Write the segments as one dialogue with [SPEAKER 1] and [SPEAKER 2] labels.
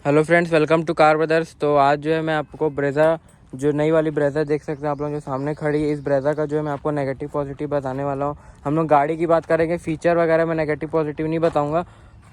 [SPEAKER 1] Hello friends, welcome to car brothers. तो आज जो है मैं आपको ब्रेज़ा, जो नई वाली ब्रेज़ा देख सकते हैं आप लोग जो सामने खड़ी है, इस ब्रेज़ा का जो है मैं आपको नेगेटिव पॉजिटिव बताने वाला हूँ। हम लोग गाड़ी की बात करेंगे, फीचर वगैरह में नेगेटिव पॉजिटिव नहीं बताऊँगा,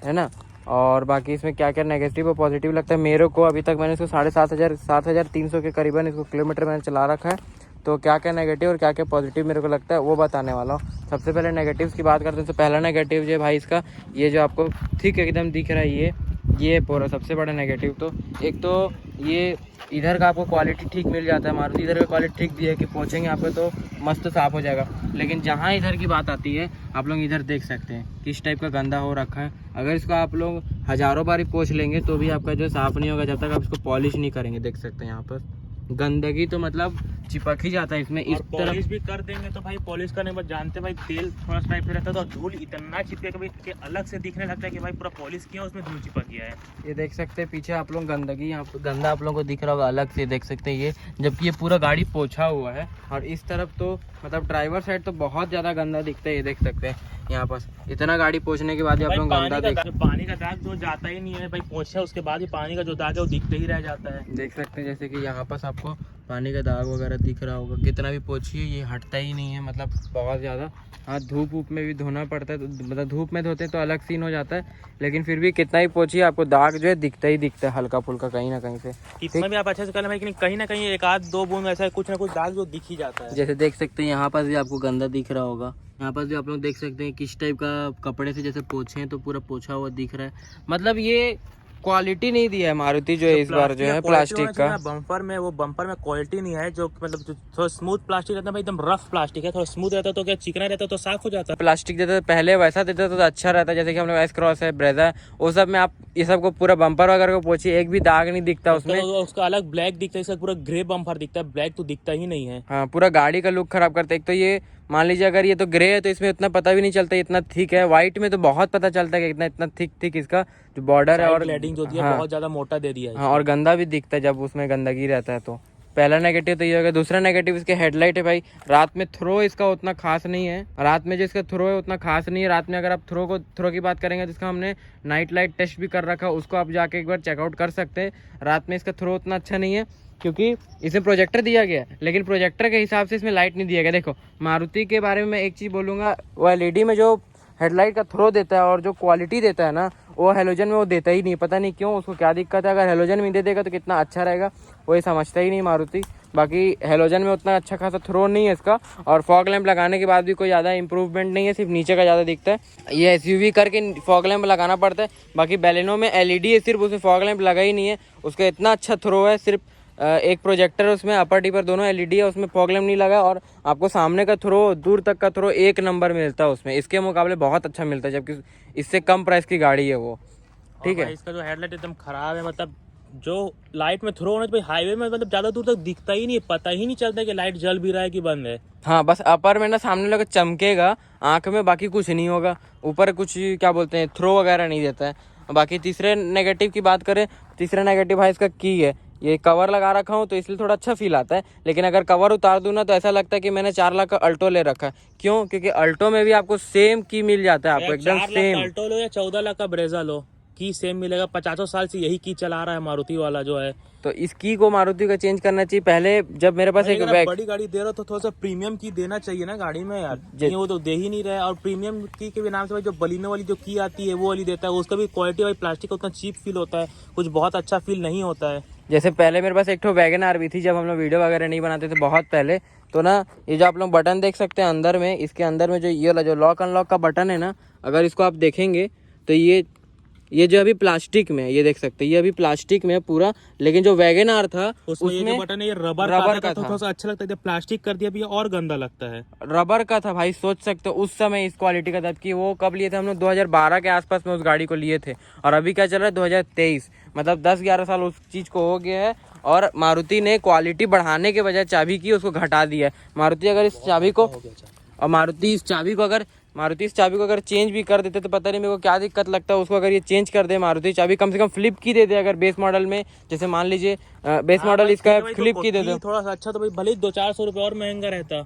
[SPEAKER 1] है ना। और बाकी इसमें क्या क्या नेगेटिव और पॉजिटिव लगता है मेरे को, अभी तक मैंने इसको 7,300 के करीबन इसको किलोमीटर मैंने चला रखा है। तो क्या क्या नेगेटिव और क्या क्या पॉजिटिव मेरे को लगता है वो बताने वाला हूँ। सबसे पहले नेगेटिव्स की बात करते हैं। तो पहला नेगेटिव जो है भाई इसका, ये जो आपको ठीक एकदम दिख रहा है, ये पूरा सबसे बड़ा नेगेटिव। तो एक तो ये इधर का आपको क्वालिटी ठीक मिल जाता है, मारुति इधर का क्वालिटी ठीक भी है कि पोंछेंगे आप पे तो मस्त साफ़ हो जाएगा। लेकिन जहाँ इधर की बात आती है, आप लोग इधर देख सकते हैं किस टाइप का गंदा हो रखा है। अगर इसको आप लोग हज़ारों बार पोंछ लेंगे तो भी आपका जो साफ़ नहीं होगा जब तक आप इसको पॉलिश नहीं करेंगे। देख सकते हैं यहाँ पर गंदगी तो मतलब चिपक ही जाता है इसमें। इस
[SPEAKER 2] पॉलिश भी कर देंगे तो भाई पॉलिश करने के बाद जानते भाई तेल थोड़ा सा टाइप से रहता है तो धूल इतना चिपके कि अलग से दिखने लगता है कि भाई पूरा पॉलिश किया उसमें धूल चिपक गया है।
[SPEAKER 1] ये देख सकते हैं पीछे आप लोग गंदगी, यहाँ पर गंदा आप लोगों को दिख रहा होगा अलग से, देख सकते हैं ये, जबकि ये पूरा गाड़ी पोछा हुआ है। और इस तरफ तो मतलब ड्राइवर साइड तो बहुत ज़्यादा गंदा दिखता है। ये देख सकते हैं यहाँ पर इतना गाड़ी पोछने के बाद आप लोग गंदा
[SPEAKER 2] पानी का दाग जो जाता ही नहीं है भाई, पोछा उसके बाद ही पानी का जो दाग है वो दिखते ही रह जाता है।
[SPEAKER 1] देख सकते हैं जैसे कि यहाँ पर आपको पानी का दाग वगैरह दिख रहा होगा, कितना भी पोछिए ये हटता ही नहीं है, मतलब बहुत ज़्यादा। हाँ, धूप वूप में भी धोना पड़ता है, तो मतलब धूप में धोते तो अलग सीन हो जाता है, लेकिन फिर भी कितना ही पोछिए आपको दाग जो है दिखता ही दिखता है, हल्का फुल्का कहीं ना कहीं से।
[SPEAKER 2] कितना भी आप अच्छे से कर लें भाई, कहीं ना कहीं एक आध दो बूंद ऐसा कुछ ना कुछ दाग जो दिख ही जाता है।
[SPEAKER 1] जैसे देख सकते हैं यहाँ पर भी आपको गंदा दिख रहा होगा, यहाँ पर भी आप लोग देख सकते हैं किस टाइप का कपड़े से जैसे पोछे हैं तो पूरा पोछा हुआ दिख रहा है। मतलब ये क्वालिटी नहीं दिया है मारुति जो है इस बार जो है प्लास्टिक का
[SPEAKER 2] बम्पर में, वो बम्पर में क्वालिटी नहीं है। जो मतलब थोड़ा स्मूथ प्लास्टिक रहता है भाई, एकदम रफ प्लास्टिक है। थोड़ा स्मूथ रहता तो क्या चिकना रहता तो साफ हो जाता है।
[SPEAKER 1] प्लास्टिक देते तो पहले वैसा देते तो अच्छा रहता, जैसे कि हम लोग एस क्रॉस है, ब्रेजा है, वो सब में आप ये सब को पूरा बम्पर वगैरह को पोछिए एक भी दाग नहीं दिखता उसमें।
[SPEAKER 2] उसका अलग ब्लैक दिखता है, इसका पूरा ग्रे बम्पर दिखता है, ब्लैक तो दिखता ही नहीं है।
[SPEAKER 1] हाँ, पूरा गाड़ी का लुक खराब करता है। एक तो ये मान लीजिए अगर ये तो ग्रे है तो इसमें उतना पता भी नहीं चलता इतना थिक है, व्हाइट में तो बहुत पता चलता है कि इतना इतना थिक इसका जो बॉर्डर है और
[SPEAKER 2] क्लैडिंग जो दिया बहुत ज्यादा मोटा दे दिया है।
[SPEAKER 1] हाँ, और गंदा भी दिखता है जब उसमें गंदगी रहता है। तो पहला नेगेटिव तो ये हो गया। दूसरा नेगेटिव इसके हेडलाइट है भाई, रात में थ्रो इसका उतना खास नहीं है। रात में जो इसका थ्रो है उतना खास नहीं है। रात में अगर आप थ्रो की बात करेंगे तो इसका हमने नाइट लाइट टेस्ट भी कर रखा, उसको आप जाके एक बार चेकआउट कर सकते हैं। रात में इसका थ्रो उतना अच्छा नहीं है क्योंकि इसमें प्रोजेक्टर दिया गया है, लेकिन प्रोजेक्टर के हिसाब से इसमें लाइट नहीं दिया गया। देखो, मारुति के बारे में मैं एक चीज़ बोलूँगा, वो एलईडी में जो हेडलाइट का थ्रो देता है और जो क्वालिटी देता है ना, वो हेलोजन में वो देता ही नहीं। पता नहीं क्यों, उसको क्या दिक्कत है। अगर हेलोजन में दे देगा तो कितना अच्छा रहेगा, वो ये समझता ही नहीं मारुति। बाकी हेलोजन में उतना अच्छा खासा थ्रो नहीं है इसका, और फॉग लैंप लगाने के बाद भी कोई ज़्यादा इंप्रूवमेंट नहीं है, सिर्फ नीचे का ज़्यादा दिखता है। ये एसयूवी करके फॉग लैंप लगाना पड़ता है। बाकी बैलेनो में एलईडी है सिर्फ, उसमें फॉग लैंप लगा ही नहीं है। उसका इतना अच्छा थ्रो है, सिर्फ एक प्रोजेक्टर उसमें अपर टिपर दोनों एलईडी है, उसमें फॉग लैंप नहीं लगा, और आपको सामने का थ्रो दूर तक का थ्रो एक नंबर मिलता है उसमें, इसके मुकाबले बहुत अच्छा मिलता है, जबकि इससे कम प्राइस की गाड़ी है वो। ठीक है,
[SPEAKER 2] इसका जो हेडलाइट एकदम खराब है, मतलब जो लाइट में थ्रो होना तो हाईवे में मतलब ज्यादा दूर तक दिखता ही नहीं, पता ही नहीं चलता कि लाइट जल भी रहा है कि बंद है।
[SPEAKER 1] हाँ, बस अपर में ना सामने लगा चमकेगा आंख में, बाकी कुछ नहीं होगा। ऊपर कुछ क्या बोलते हैं, थ्रो वगैरह नहीं देता है। बाकी तीसरे नेगेटिव की बात करें, तीसरा नेगेटिव भाई इसका की है। ये कवर लगा रखा हूँ तो इसलिए थोड़ा अच्छा फील आता है, लेकिन अगर कवर उतार दूँ ना तो ऐसा लगता है कि मैंने 4 लाख का अल्टो ले रखा है। क्यों? क्योंकि अल्टो में भी आपको सेम की मिल जाता है, आपको एकदम सेम।
[SPEAKER 2] अल्टो लो या 14 लाख का ब्रेजा लो, की सेम मिलेगा। 50 साल से यही की चला रहा है मारुति वाला जो है।
[SPEAKER 1] तो इस की को मारुति का चेंज करना चाहिए। पहले जब मेरे पास एक
[SPEAKER 2] बड़ी गाड़ी दे रहा हो तो थोड़ा सा प्रीमियम की देना चाहिए ना गाड़ी में यार, वो तो दे ही नहीं रहा है। और प्रीमियम की के भी नाम से भाई जो बलिनो वाली जो की आती है वो वाली देता है, उसका भी क्वालिटी भाई प्लास्टिक का उतना चीप फील होता है, कुछ बहुत अच्छा फील नहीं होता है।
[SPEAKER 1] जैसे पहले मेरे पास एक ठो वैगन आर भी थी, जब हम लोग वीडियो वगैरह नहीं बनाते थे बहुत पहले, तो ना ये जो आप लोग बटन देख सकते हैं अंदर में, इसके अंदर में जो ये वाला जो लॉक अनलॉक का बटन है ना, अगर इसको आप देखेंगे तो ये जो अभी प्लास्टिक में है, ये देख सकते हैं, ये अभी प्लास्टिक में है पूरा। लेकिन जो वैगन आर था उसमें
[SPEAKER 2] ये बटन है ये रबर का था, थोड़ा सा अच्छा लगता है। प्लास्टिक कर दिया भी और गंदा लगता है।
[SPEAKER 1] रबर का था भाई, सोच सकते हो उस समय इस क्वालिटी का था। कि वो कब लिए थे हम लोग, 2012 के आसपास में उस गाड़ी को लिए थे, और अभी क्या चल रहा है 2023, मतलब 10-11 साल उस चीज़ को हो गया है। और मारुति ने क्वालिटी बढ़ाने के बजाय चाबी की उसको घटा दिया है। मारुति अगर इस चाबी को अगर चेंज भी कर देते तो पता नहीं मेरे को क्या दिक्कत लगता है उसको। अगर ये चेंज कर दे मारुति, चाबी कम से कम फ्लिप की दे दे अगर बेस मॉडल में, जैसे मान लीजिए बेस मॉडल इसका फ्लिप की दे दो,
[SPEAKER 2] थोड़ा सा अच्छा तो भाई भले 200-400 रुपये और महंगा रहता,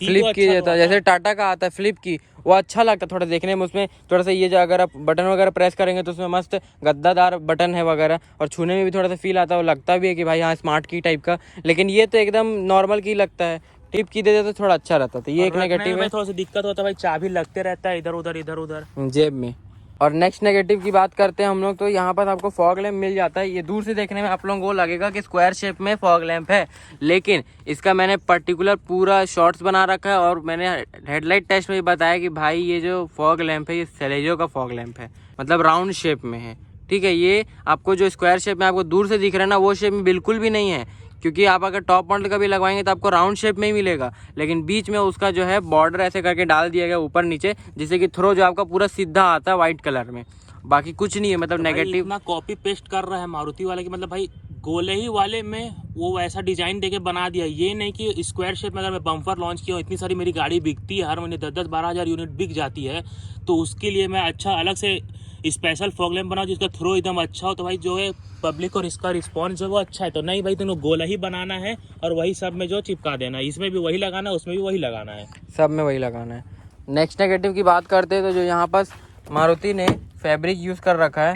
[SPEAKER 1] फ्लिप की देता। जैसे टाटा का आता है फ्लिप की, वो अच्छा लगता है थोड़ा देखने में। उसमें थोड़ा सा ये जो अगर आप बटन वगैरह प्रेस करेंगे तो उसमें मस्त गद्दादार बटन है वगैरह, और छूने में भी थोड़ा सा फील आता है, वो लगता भी है कि भाई हाँ स्मार्ट की टाइप का। लेकिन ये तो एकदम नॉर्मल की लगता है, टिप की देते तो थोड़ा अच्छा रहता। तो ये एक नेगेटिव है।
[SPEAKER 2] थोड़ा सा दिक्कत होता है भाई, चाबी लगते रहता है इधर उधर
[SPEAKER 1] जेब में। और नेक्स्ट नेगेटिव की बात करते हैं हम लोग, तो यहाँ पर आपको फॉग लैम्प मिल जाता है। ये दूर से देखने में आप लोगों को लगेगा कि स्क्वायर शेप में फॉग लैम्प है, लेकिन इसका मैंने पर्टिकुलर पूरा शॉर्ट्स बना रखा है और मैंने हेडलाइट टेस्ट में भी बताया कि भाई ये जो फॉग लैम्प है ये सेलेजो का फॉग लैम्प है, मतलब राउंड शेप में है। ठीक है, ये आपको जो स्क्वायर शेप में आपको दूर से दिख रहा है ना, वो शेप में बिल्कुल भी नहीं है, क्योंकि आप अगर टॉप मॉडल का भी लगवाएंगे तो आपको राउंड शेप में ही मिलेगा, लेकिन बीच में उसका जो है बॉर्डर ऐसे करके डाल दिया गया ऊपर नीचे, जिससे कि थ्रो जो आपका पूरा सीधा आता है व्हाइट कलर में। बाकी कुछ नहीं है, मतलब
[SPEAKER 2] तो
[SPEAKER 1] नेगेटिव
[SPEAKER 2] इतना कॉपी पेस्ट कर रहा है मारुति वाले की, मतलब भाई गोले ही वाले में वो वैसा डिजाइन देके बना दिया। ये नहीं कि स्क्वायर शेप में अगर मैं बम्पर लॉन्च किया हूँ, इतनी सारी मेरी गाड़ी बिकती है, हर महीने 10-12 हज़ार यूनिट बिक जाती है, तो उसके लिए मैं अच्छा अलग से स्पेशल फॉग लैम्प बनाओ जिसका थ्रो एकदम अच्छा हो, तो भाई जो है पब्लिक और इसका रिस्पॉन्स जो है वो अच्छा है। तो नहीं भाई, तुमको गोला ही बनाना है और वही सब में जो चिपका देना है, इसमें भी वही लगाना है, उसमें भी वही लगाना है,
[SPEAKER 1] सब में वही लगाना है। नेक्स्ट नेगेटिव की बात करते हैं तो जो यहाँ पर मारुति ने फैब्रिक यूज़ कर रखा है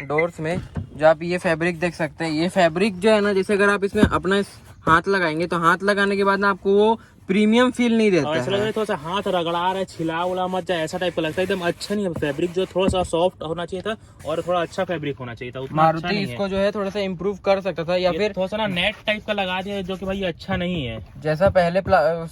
[SPEAKER 1] डोर्स में, जो आप ये फैब्रिक देख सकते हैं, ये फैब्रिक जो है ना, जैसे अगर आप इसमें अपना हाथ लगाएंगे तो हाथ लगाने के बाद ना आपको वो प्रीमियम फील नहीं देता
[SPEAKER 2] और ऐसा लग रहा है थोड़ा सा हाथ रगड़ा रहा है, छिला उला मत जाए, ऐसा टाइप का लगता है, एकदम अच्छा नहीं है। फैब्रिक जो थोड़ा सा सॉफ्ट होना चाहिए था और थोड़ा अच्छा फैब्रिक होना चाहिए था, उतना
[SPEAKER 1] मारुति
[SPEAKER 2] अच्छा नहीं
[SPEAKER 1] इसको जो है थोड़ा सा इम्प्रूव कर सकता था, या फिर
[SPEAKER 2] थोड़ा सा ना नेट टाइप का लगा दिया जो कि भाई अच्छा नहीं है।
[SPEAKER 1] जैसा पहले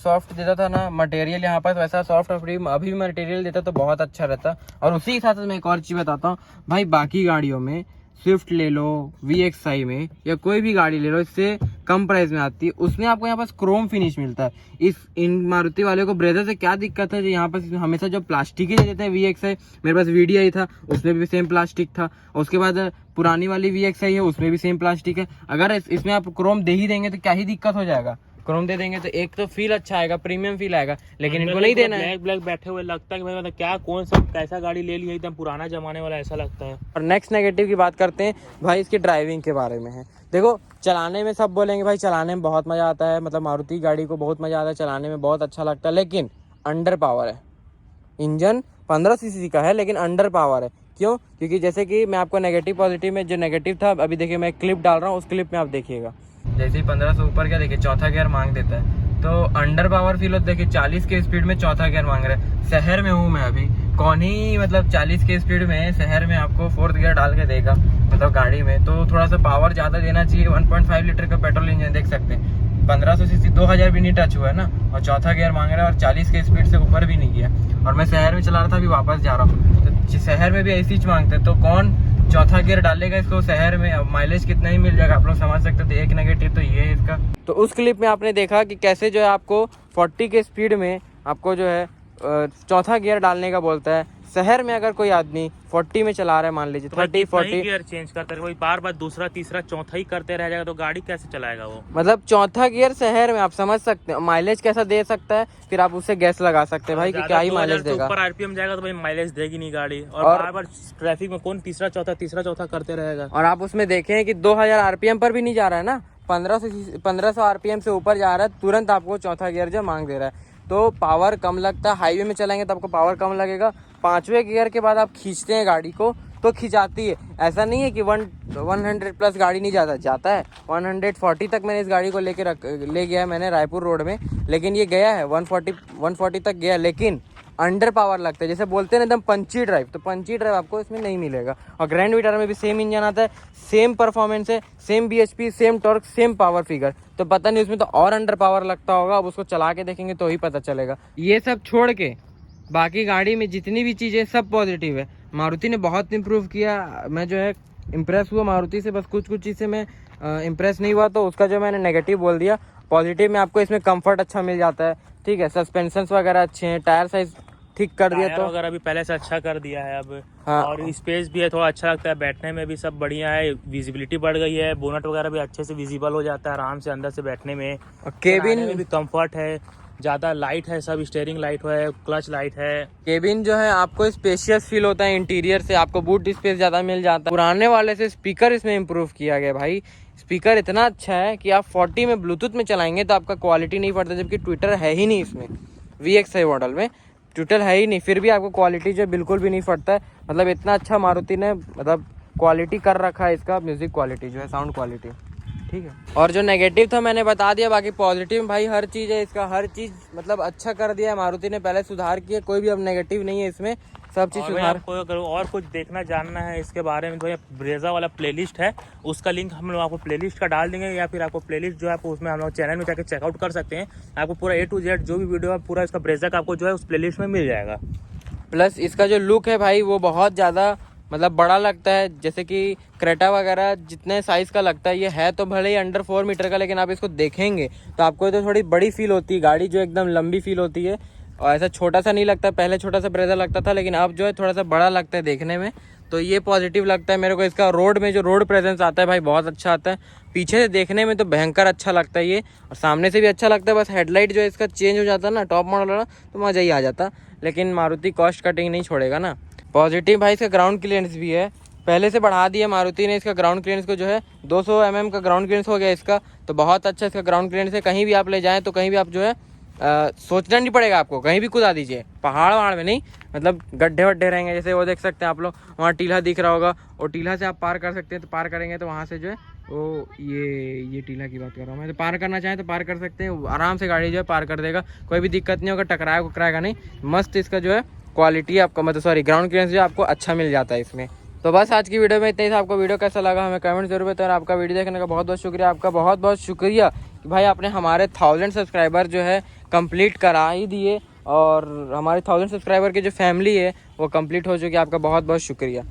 [SPEAKER 1] सॉफ्ट देता था ना मटेरियल यहाँ पर, वैसा सॉफ्ट अभी भी मटेरियल देता तो बहुत अच्छा रहता। और उसी के साथ मैं एक और चीज़ बताता हूँ भाई, बाकी गाड़ियों में स्विफ्ट ले लो, VXI में या कोई भी गाड़ी ले लो, इससे कम प्राइस में आती है, उसमें आपको यहाँ पास क्रोम फिनिश मिलता है। इन मारुति वाले को ब्रेजर से क्या दिक्कत है, जो यहाँ पर हमेशा जो प्लास्टिक ही दे देते हैं। VXI मेरे पास VDI था, उसमें भी सेम प्लास्टिक था, और उसके बाद पुरानी वाली VXI है उसमें भी सेम प्लास्टिक है। अगर इसमें आप क्रोम दे ही देंगे तो क्या ही दिक्कत हो जाएगा। क्रोम दे देंगे तो एक तो फील अच्छा आएगा, प्रीमियम फील आएगा, लेकिन इनको नहीं देना है।
[SPEAKER 2] ब्लैक बैठे हुए लगता है कि भाई मतलब क्या कौन सा कैसा गाड़ी ले लिया, एकदम पुराना जमाने वाला ऐसा लगता है।
[SPEAKER 1] और नेक्स्ट नेगेटिव की बात करते हैं भाई, इसकी ड्राइविंग के बारे में है। देखो, चलाने में सब बोलेंगे भाई चलाने में बहुत मज़ा आता है, मतलब मारुति गाड़ी को बहुत मज़ा आता है चलाने में, बहुत अच्छा लगता है, लेकिन अंडर पावर है। इंजन 15 सीसी का है लेकिन अंडर पावर है। क्यों? क्योंकि जैसे कि मैं आपको नेगेटिव पॉजिटिव में जो नेगेटिव था, अभी देखिए मैं क्लिप डाल रहा हूँ, उस क्लिप में आप देखिएगा, जैसे ही 15 से ऊपर क्या देखिए चौथा गियर मांग देता है, तो अंडर पावर फील होता है। देखिए 40 के स्पीड में चौथा गियर मांग रहा है। शहर में हूँ मैं अभी, कौन ही मतलब 40 के स्पीड में शहर में आपको फोर्थ गियर डाल के देगा, मतलब गाड़ी में तो थोड़ा सा पावर ज़्यादा देना चाहिए। 1.5 लीटर का पेट्रोल इंजन देख सकते हैं, 1500 सीसी 2000 भी नहीं टच हुआ है ना, और चौथा गियर मांग रहा है और 40 के स्पीड से ऊपर भी नहीं गया। और मैं शहर में चला रहा था, अभी वापस जा रहा हूँ, तो शहर में भी ऐसी चीज मांगते हैं, तो कौन चौथा गियर डालेगा इसको शहर में। अब माइलेज कितना ही मिल जाएगा, आप लोग समझ सकते थे। एक नेगेटिव तो ये है इसका। तो उस क्लिप में आपने देखा कि कैसे जो है आपको 40 के स्पीड में आपको जो है चौथा गियर डालने का बोलता है। शहर में अगर कोई आदमी 40 में चला रहा है, मान लीजिए 30-40
[SPEAKER 2] गियर चेंज करते रहे, बार बार दूसरा तीसरा चौथा ही करते रह जाएगा तो गाड़ी कैसे चलाएगा वो।
[SPEAKER 1] मतलब चौथा गियर शहर में आप समझ सकते हैं माइलेज कैसा दे सकता है, फिर आप उससे गैस लगा सकते हैं भाई कि क्या ही माइलेज देगा।
[SPEAKER 2] ऊपर RPM जाएगा तो भाई माइलेज देगी नहीं गाड़ी, और बार बार ट्रैफिक में कौन तीसरा चौथा करते रहेगा।
[SPEAKER 1] और आप उसमें देखें कि 2000 RPM पर भी नहीं जा रहा है ना, 1500 RPM से ऊपर जा रहा है, तुरंत आपको चौथा गियर जो मांग दे रहा है, तो पावर कम लगता है। हाईवे में चलाएंगे तो आपको पावर कम लगेगा। 5वें गियर के बाद आप खींचते हैं गाड़ी को तो खिंचाती है, ऐसा नहीं है कि 100 प्लस गाड़ी नहीं जाता है। 140 तक मैंने इस गाड़ी को ले गया है मैंने रायपुर रोड में, लेकिन ये गया है 140 तक गया, लेकिन अंडर पावर लगता है। जैसे बोलते हैं ना एकदम पंची ड्राइव, तो पंची ड्राइव आपको इसमें नहीं मिलेगा। और ग्रैंड विटारा में भी सेम इंजन आता है, सेम परफॉर्मेंस है, same BHP, same torque, same power figure, तो पता नहीं उसमें तो और अंडर पावर लगता होगा। अब उसको चला के देखेंगे तो ही पता चलेगा। ये सब छोड़ के बाकी गाड़ी में जितनी भी चीज़ें सब पॉजिटिव है। मारुति ने बहुत इम्प्रूव किया, मैं जो है इम्प्रेस हुआ मारुति से, बस कुछ चीज़ से मैं इम्प्रेस नहीं हुआ, तो उसका जो मैंने नेगेटिव बोल दिया। पॉजिटिव में आपको इसमें कंफर्ट अच्छा मिल जाता है, ठीक है, सस्पेंशन वगैरह अच्छे हैं, टायर साइज ठीक कर दिया, तो
[SPEAKER 2] अगर अभी पहले से अच्छा कर दिया है अब।
[SPEAKER 1] हाँ।
[SPEAKER 2] और स्पेस भी है, थोड़ा अच्छा लगता है, बैठने में भी सब बढ़िया है, विजिबिलिटी बढ़ गई है, बोनट वगैरह भी अच्छे से विजिबल हो जाता है आराम से अंदर से बैठने में।
[SPEAKER 1] केबिन
[SPEAKER 2] में भी कंफर्ट है, ज़्यादा लाइट है, सब स्टीयरिंग लाइट है, क्लच लाइट है।
[SPEAKER 1] केबिन जो है आपको स्पेशियस फील होता है, इंटीरियर से आपको बूट स्पेस ज़्यादा मिल जाता है। पुराने वाले से स्पीकर इसमें इम्प्रूव किया गया भाई, स्पीकर इतना अच्छा है कि आप 40 में ब्लूटूथ में चलाएंगे तो आपका क्वालिटी नहीं पड़ता, जबकि ट्विटर है ही नहीं इसमें VXI मॉडल में। ट्यूटल है ही नहीं, फिर भी आपको क्वालिटी जो बिल्कुल भी नहीं फटता है। मतलब इतना अच्छा मारुति ने मतलब क्वालिटी कर रखा है इसका, म्यूजिक क्वालिटी जो है, साउंड क्वालिटी, ठीक है। और जो नेगेटिव था मैंने बता दिया, बाकी पॉजिटिव भाई हर चीज़ है इसका, हर चीज़ मतलब अच्छा कर दिया है मारुति ने, पहले सुधार किया, कोई भी अब नेगेटिव नहीं है इसमें, सब चीज़ सुधार।
[SPEAKER 2] आपको अगर और कुछ देखना जानना है इसके बारे में तो ये ब्रेजा वाला प्लेलिस्ट है, उसका लिंक हम लोग आपको प्लेलिस्ट का डाल देंगे, या फिर आपको प्लेलिस्ट जो है आपको उसमें हम लोग चैनल में जाकर चेकआउट कर सकते हैं। आपको पूरा A to Z जो भी वीडियो है पूरा इसका ब्रेजा का आपको जो है उस प्लेलिस्ट में मिल जाएगा।
[SPEAKER 1] प्लस इसका जो लुक है भाई वो बहुत ज़्यादा मतलब बड़ा लगता है, जैसे कि क्रेटा वगैरह जितने साइज़ का लगता है, ये है तो भले ही अंडर 4 मीटर का, लेकिन आप इसको देखेंगे तो आपको तो थोड़ी बड़ी फील होती है, गाड़ी जो एकदम लंबी फील होती है, और ऐसा छोटा सा नहीं लगता। पहले छोटा सा ब्रेजा लगता था, लेकिन अब जो है थोड़ा सा बड़ा लगता है देखने में, तो ये पॉजिटिव लगता है मेरे को। इसका रोड में जो रोड प्रेजेंस आता है भाई बहुत अच्छा आता है, पीछे से देखने में तो भयंकर अच्छा लगता है ये, और सामने से भी अच्छा लगता है। बस हेडलाइट जो है इसका चेंज हो जाता है ना टॉप मॉडल वाला, तो मज़ा ही आ जाता, लेकिन मारुति कॉस्ट कटिंग नहीं छोड़ेगा ना। पॉजिटिव भाई इसका ग्राउंड क्लियरेंस भी है, पहले से बढ़ा दिया मारुति ने इसका ग्राउंड क्लियरेंस को, जो है 200 mm का ग्राउंड क्लियरेंस हो गया इसका, तो बहुत अच्छा इसका ग्राउंड क्लियरेंस है। कहीं भी आप ले जाएं तो कहीं भी आप जो है सोचना नहीं पड़ेगा आपको, कहीं भी कूदा दीजिए, पहाड़ वहाड़ में नहीं, मतलब गड्ढे वड्ढे रहेंगे, जैसे वो देख सकते हैं आप लोग, वहाँ टीला दिख रहा होगा, और टीला से आप पार कर सकते हैं, तो पार करेंगे तो वहाँ से जो है वो ये टीला की बात कर रहा हूँ मैं, तो पार करना चाहें तो पार कर सकते हैं, आराम से गाड़ी जो है पार कर देगा, कोई भी दिक्कत नहीं होगा, टकराएगा नहीं। मस्त इसका जो है क्वालिटी आपका, मतलब सॉरी ग्राउंड क्लियरेंस जो आपको अच्छा मिल जाता है इसमें। तो बस आज की वीडियो में इतना ही था। आपको वीडियो कैसा लगा हमें कमेंट जरूर बताएं, और आपका वीडियो देखने का बहुत बहुत शुक्रिया। आपका बहुत बहुत शुक्रिया कि भाई आपने हमारे 1000 सब्सक्राइबर जो है कंप्लीट करा ही दिए, और हमारे 1000 सब्सक्राइबर की जो फैमिली है वो कंप्लीट हो चुकी है। आपका बहुत बहुत शुक्रिया।